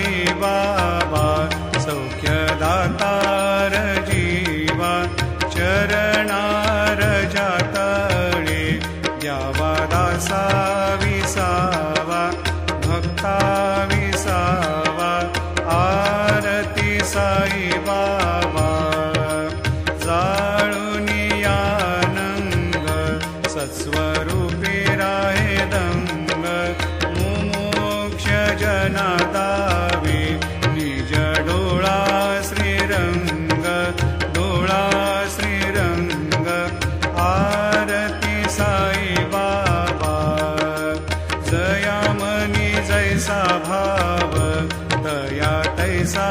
साई बाबा सौख्यदातार जीवा चरणार जातळे द्यावा दासा विसावा भक्ता विसावा आरती साई बाबा जाळूनी आनंद सत्स्वरूपी राहे दंग मुमोक्ष जना दावे निज डोळा श्रीरंग डोळा श्रीरंग आरती साई बाबा जया मनी जैसा भाव दया तैसा